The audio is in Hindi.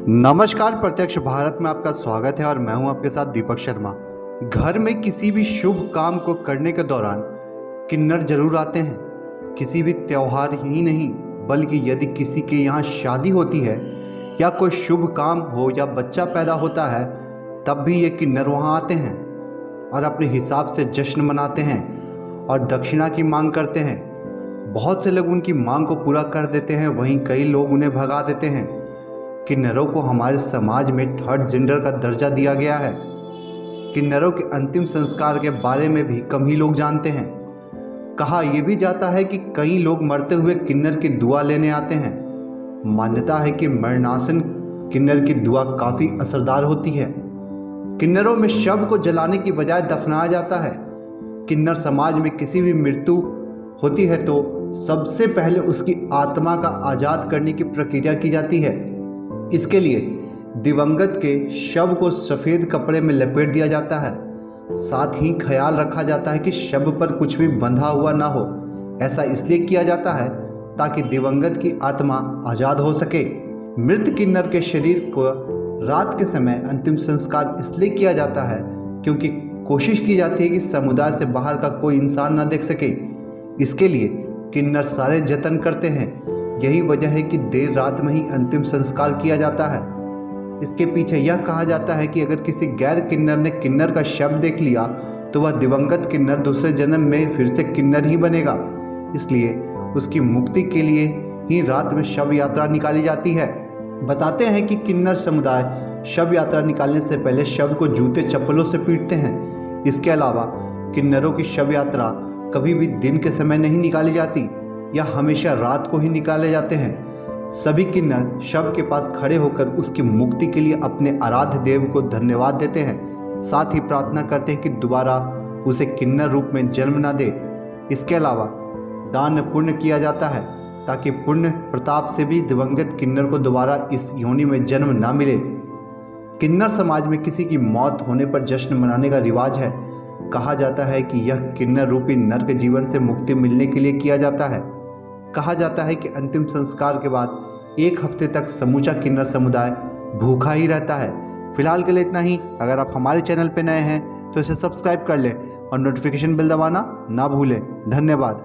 नमस्कार, प्रत्यक्ष भारत में आपका स्वागत है और मैं हूं आपके साथ दीपक शर्मा। घर में किसी भी शुभ काम को करने के दौरान किन्नर जरूर आते हैं। किसी भी त्यौहार ही नहीं बल्कि यदि किसी के यहाँ शादी होती है या कोई शुभ काम हो या बच्चा पैदा होता है तब भी ये किन्नर वहाँ आते हैं और अपने हिसाब से जश्न मनाते हैं और दक्षिणा की मांग करते हैं। बहुत से लोग उनकी मांग को पूरा कर देते हैं, वहीं कई लोग उन्हें भगा देते हैं। किन्नरों को हमारे समाज में थर्ड जेंडर का दर्जा दिया गया है। किन्नरों के अंतिम संस्कार के बारे में भी कम ही लोग जानते हैं। कहा यह भी जाता है कि कई लोग मरते हुए किन्नर की दुआ लेने आते हैं। मान्यता है कि मरणासन किन्नर की दुआ काफ़ी असरदार होती है। किन्नरों में शव को जलाने की बजाय दफनाया जाता है। किन्नर समाज में किसी भी मृत्यु होती है तो सबसे पहले उसकी आत्मा का आज़ाद करने की प्रक्रिया की जाती है। इसके लिए दिवंगत के शव को सफ़ेद कपड़े में लपेट दिया जाता है। साथ ही ख्याल रखा जाता है कि शव पर कुछ भी बंधा हुआ ना हो। ऐसा इसलिए किया जाता है ताकि दिवंगत की आत्मा आज़ाद हो सके। मृत किन्नर के शरीर को रात के समय अंतिम संस्कार इसलिए किया जाता है क्योंकि कोशिश की जाती है कि समुदाय से बाहर का कोई इंसान ना देख सके। इसके लिए किन्नर सारे जतन करते हैं। यही वजह है कि देर रात में ही अंतिम संस्कार किया जाता है। इसके पीछे यह कहा जाता है कि अगर किसी गैर किन्नर ने किन्नर का शव देख लिया तो वह दिवंगत किन्नर दूसरे जन्म में फिर से किन्नर ही बनेगा। इसलिए उसकी मुक्ति के लिए ही रात में शव यात्रा निकाली जाती है। बताते हैं कि किन्नर समुदाय शव यात्रा निकालने से पहले शव को जूते चप्पलों से पीटते हैं। इसके अलावा किन्नरों की शव यात्रा कभी भी दिन के समय नहीं निकाली जाती या हमेशा रात को ही निकाले जाते हैं। सभी किन्नर शव के पास खड़े होकर उसकी मुक्ति के लिए अपने आराध्य देव को धन्यवाद देते हैं। साथ ही प्रार्थना करते हैं कि दोबारा उसे किन्नर रूप में जन्म न दे। इसके अलावा दान पुण्य किया जाता है ताकि पुण्य प्रताप से भी दिवंगत किन्नर को दोबारा इस योनि में जन्म न मिले। किन्नर समाज में किसी की मौत होने पर जश्न मनाने का रिवाज है। कहा जाता है कि यह किन्नर रूपी नर्क जीवन से मुक्ति मिलने के लिए किया जाता है। कहा जाता है कि अंतिम संस्कार के बाद 1 हफ्ते तक समूचा किन्नर समुदाय भूखा ही रहता है। फिलहाल के लिए इतना ही। अगर आप हमारे चैनल पर नए हैं तो इसे सब्सक्राइब कर लें और नोटिफिकेशन बेल दबाना ना भूलें। धन्यवाद।